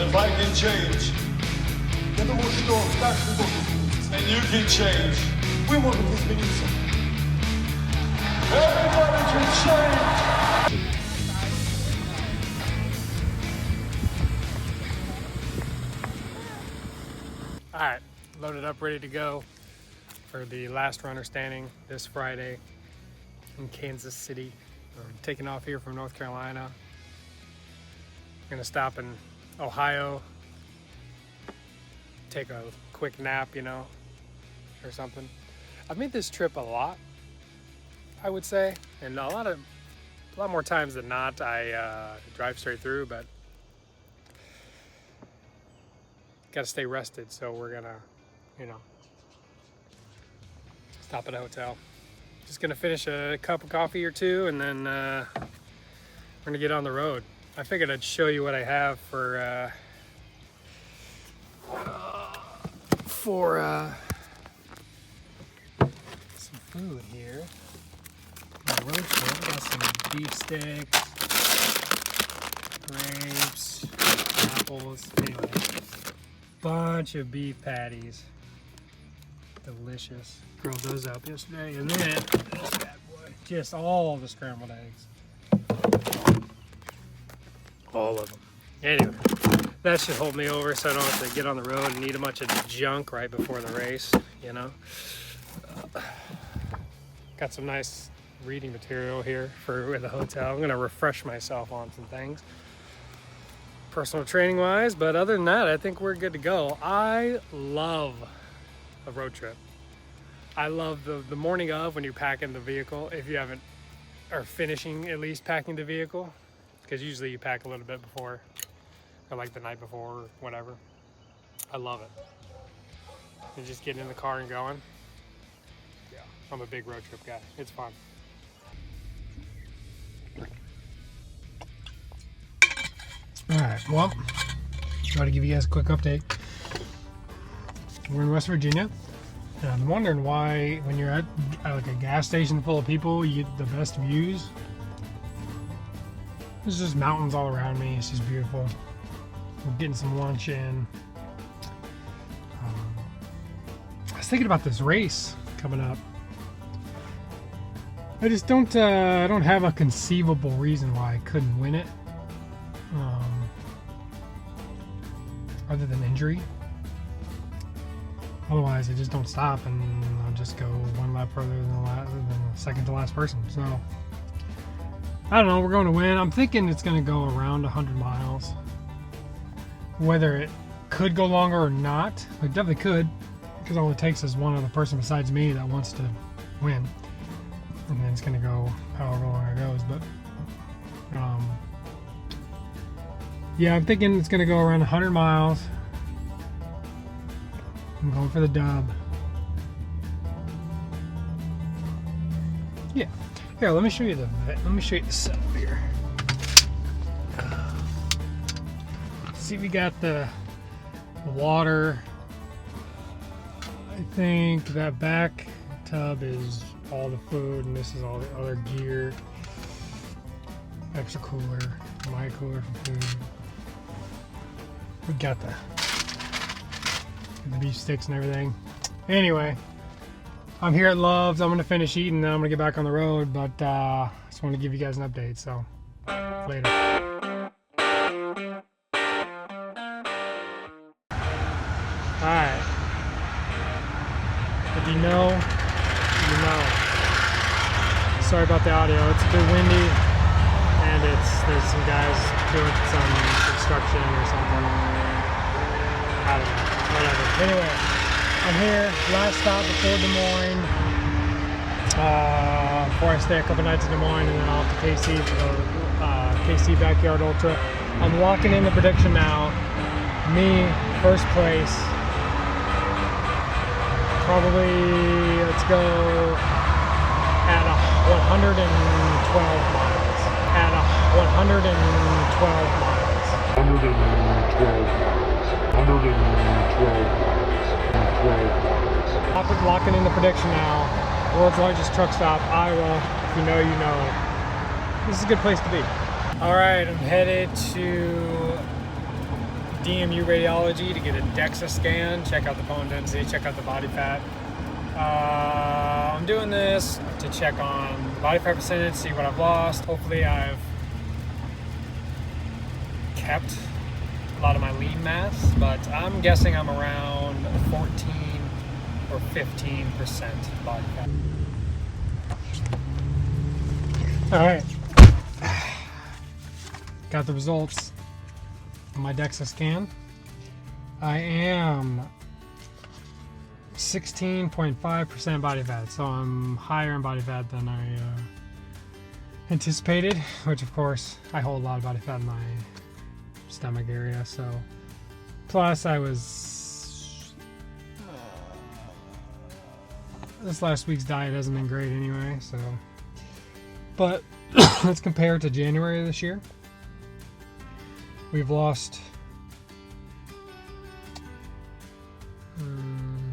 if I can change, Я думаю, что каждый должен измениться. and you can change, Вы можете измениться. everybody can change. All right, loaded up, ready to go for the last runner standing this Friday in Kansas City. I'm taking off here from North Carolina. Gonna stop in Ohio, take a quick nap, you know, or something. I've made this trip a lot, I would say, and a lot more times than not I drive straight through, but gotta stay rested, so we're gonna, you know, stop at a hotel. Just gonna finish a cup of coffee or two, and then we're gonna get on the road. I figured I'd show you what I have for some food here. My road trip, got some beef sticks, grapes, apples, anyway. Bunch of beef patties. Delicious. Grilled those up yesterday. And then this bad boy. Just all the scrambled eggs. All of them. Anyway, that should hold me over so I don't have to get on the road and eat a bunch of junk right before the race, you know. Got some nice reading material here for the hotel. I'm gonna refresh myself on some things, personal training wise, but other than that, I think we're good to go. I love a road trip. I love the morning of when you're packing the vehicle, if you haven't, or finishing at least packing the vehicle, because usually you pack a little bit before, or like the night before, or whatever. I love it. And just getting in the car and going. Yeah, I'm a big road trip guy. It's fun. All right, well, try to give you guys a quick update. We're in West Virginia, and I'm wondering why when you're at like a gas station full of people, you get the best views. There's just mountains all around me. It's just beautiful. We're getting some lunch in. I was thinking about this race coming up. I just don't have a conceivable reason why I couldn't win it. Other than injury. Otherwise, I just don't stop, and I'll just go one lap further than the second to last person. So, I don't know. We're going to win. I'm thinking it's going to go around 100 miles. Whether it could go longer or not, it definitely could, because all it takes is one other person besides me that wants to win, and then it's going to go however long it goes. But yeah, I'm thinking it's going to go around 100 miles. I'm going for the dub. Yeah. Here, let me show you the setup here. See, we got the water. I think that back tub is all the food, and this is all the other gear. Extra cooler, my cooler for food. We got the beef sticks and everything. Anyway, I'm here at Love's. I'm gonna finish eating, then I'm gonna get back on the road, but I just want to give you guys an update, so later. Alright. If you know, you know. Sorry about the audio. It's a bit windy, and there's some guys doing some construction or something. I don't know. Whatever. Anyway, I'm here. Last stop before Des Moines. Before I stay a couple nights in Des Moines, and then off to KC for the KC Backyard Ultra. I'm locking in the prediction now. Me, first place. Probably, let's go at 112 miles. At 112 miles. 112 miles. Locking in the prediction now. World's largest truck stop, Iowa. If you know, you know. This is a good place to be. All right, I'm headed to DMU radiology to get a DXA scan, check out the bone density, check out the body fat. I'm doing this to check on body fat percentage, see what I've lost. Hopefully I've kept a lot of my lean mass, but I'm guessing I'm around 14 or 15% body fat. All right, got the results of my DXA scan. I am 16.5% body fat, so I'm higher in body fat than I anticipated, which of course I hold a lot of body fat in my stomach area. So plus I was this last week's diet hasn't been great anyway, so but let's compare to January this year. We've lost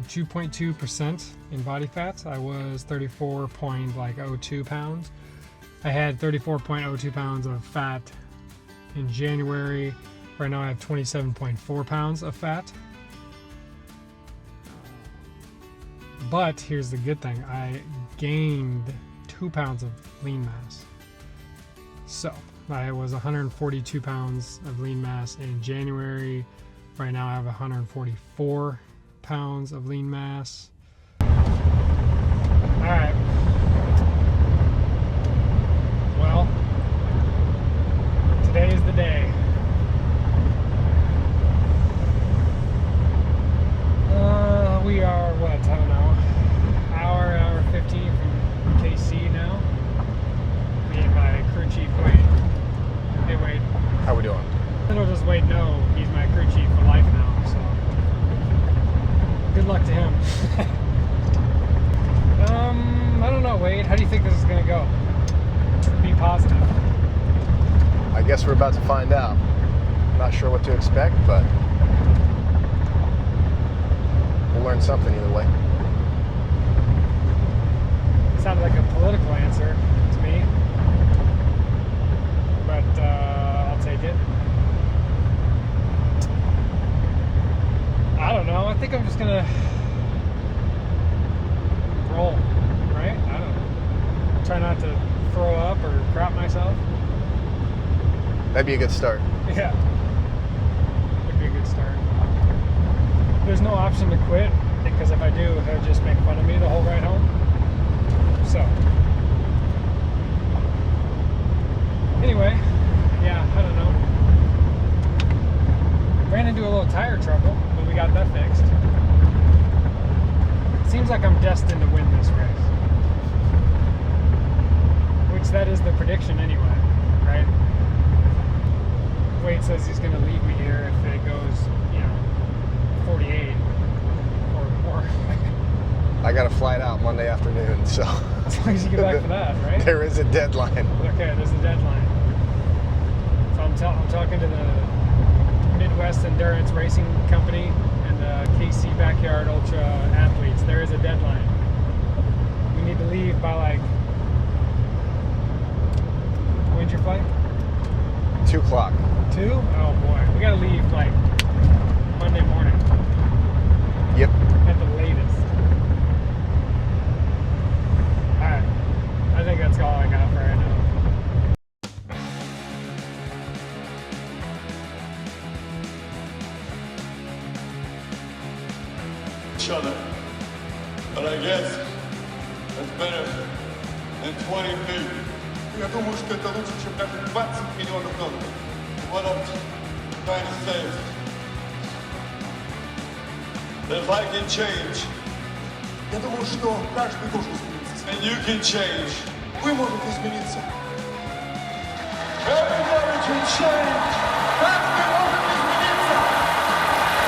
2.2% in body fat. I was 34.02 pounds. I had 34.02 pounds of fat in January. Right now I have 27.4 pounds of fat. But here's the good thing. I gained 2 pounds of lean mass. So I was 142 pounds of lean mass in January. Right now I have 144 pounds of lean mass. Alright. Well, today is the day. We are, what, I don't know, hour 15 from KC now. Me and my crew chief Wade. Hey Wade. How we doing? Little does Wade know he's my crew chief for life now, so good luck to him. I don't know, Wade. How do you think this is gonna go? Be positive. I guess we're about to find out. Not sure what to expect, but we'll learn something either way. Sounded like a political answer to me, but I'll take it. I don't know. I think I'm just gonna roll, right? I don't know. Try not to throw up or crap myself. That'd be a good start. Yeah, would be a good start. There's no option to quit, because if I do, they'll just make fun of me the whole ride home. So, anyway, yeah, I don't know. Ran into a little tire trouble, but we got that fixed. Seems like I'm destined to win this race. Which that is the prediction anyway, right? Wade says he's going to leave me here if it goes, 48 or more. I got a flight out Monday afternoon, so As long as you get back for that, right? there is a deadline. Okay, there's a deadline. So I'm talking to the Midwest Endurance Racing Company and the KC Backyard Ultra athletes. There is a deadline. We need to leave by like, when's your flight? 2 o'clock. 2? Oh boy, we gotta leave like Monday morning Yep. at the latest. Alright, I think that's all I got for right now. Each other. But I guess it's better than 20 feet. Я думаю, что это лучше, чем даже 20 миллионов долларов. What I'm trying to say is that if I can change, Я думаю, что каждый должен измениться. and you can change, Вы можете измениться. everybody can change. Каждый может измениться.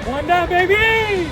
One down, baby!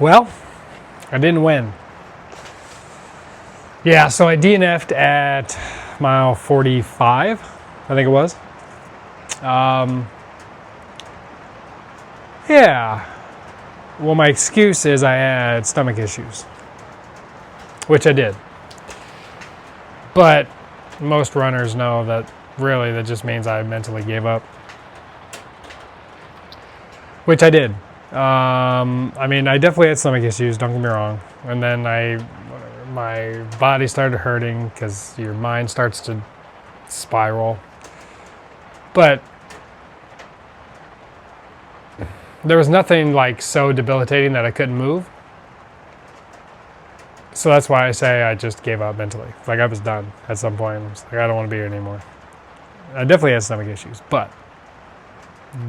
Well, I didn't win. Yeah, so I DNF'd at mile 45, I think it was. Yeah. Well, my excuse is I had stomach issues, which I did. But most runners know that really that just means I mentally gave up, which I did. I mean, I definitely had stomach issues, don't get me wrong. And then my body started hurting because your mind starts to spiral. But there was nothing like so debilitating that I couldn't move. So that's why I say I just gave up mentally. Like I was done at some point. I was like, I don't want to be here anymore. I definitely had stomach issues, but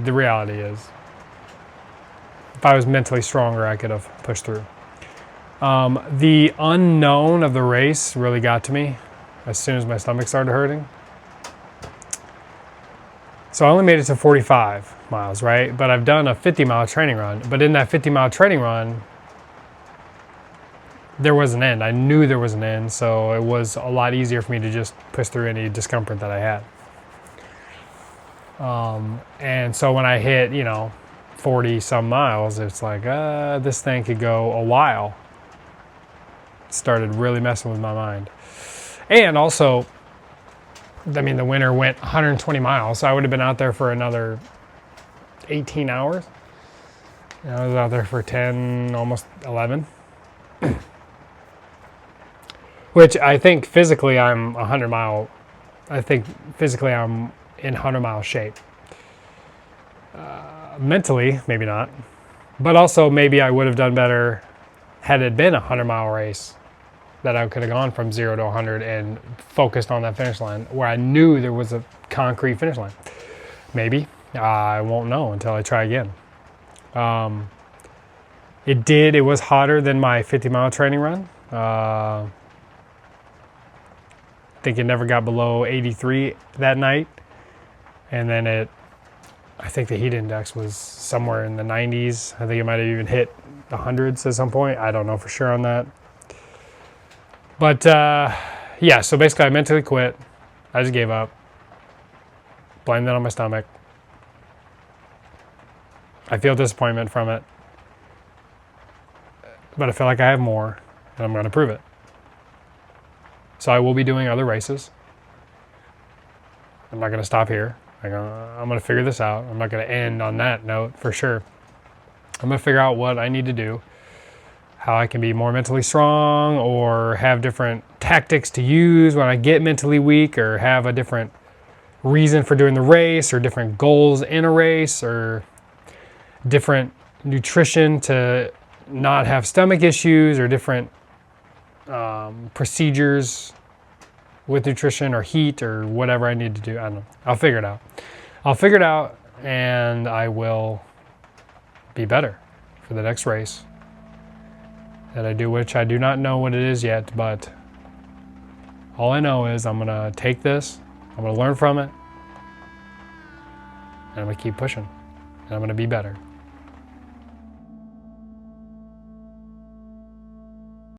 the reality is, if I was mentally stronger, I could have pushed through. The unknown of the race really got to me as soon as my stomach started hurting. So I only made it to 45 miles, right? But I've done a 50-mile training run. But in that 50-mile training run, there was an end. I knew there was an end, so it was a lot easier for me to just push through any discomfort that I had. And so when I hit, 40 some miles, it's like, this thing could go a while. It started really messing with my mind. And also, I mean, the winner went 120 miles, so I would have been out there for another 18 hours. I was out there for 10, almost 11. Which I think physically I'm in 100-mile shape. Mentally, maybe not. But also maybe I would have done better had it been a 100-mile race, that I could have gone from 0 to 100 and focused on that finish line where I knew there was a concrete finish line. Maybe. I won't know until I try again. It was hotter than my 50-mile training run. I think it never got below 83 that night. And then I think the heat index was somewhere in the 90s. I think it might have even hit the hundreds at some point. I don't know for sure on that. But yeah, so basically I mentally quit. I just gave up. Blamed it on my stomach. I feel disappointment from it. But I feel like I have more, and I'm going to prove it. So I will be doing other races. I'm not going to stop here. I'm going to figure this out. I'm not going to end on that note for sure. I'm going to figure out what I need to do, how I can be more mentally strong, or have different tactics to use when I get mentally weak, or have a different reason for doing the race, or different goals in a race, or different nutrition to not have stomach issues, or different procedures with nutrition or heat or whatever I need to do. I don't know. I'll figure it out. And I will be better for the next race that I do, which I do not know what it is yet, but all I know is I'm going to take this, I'm going to learn from it, and I'm going to keep pushing, and I'm going to be better.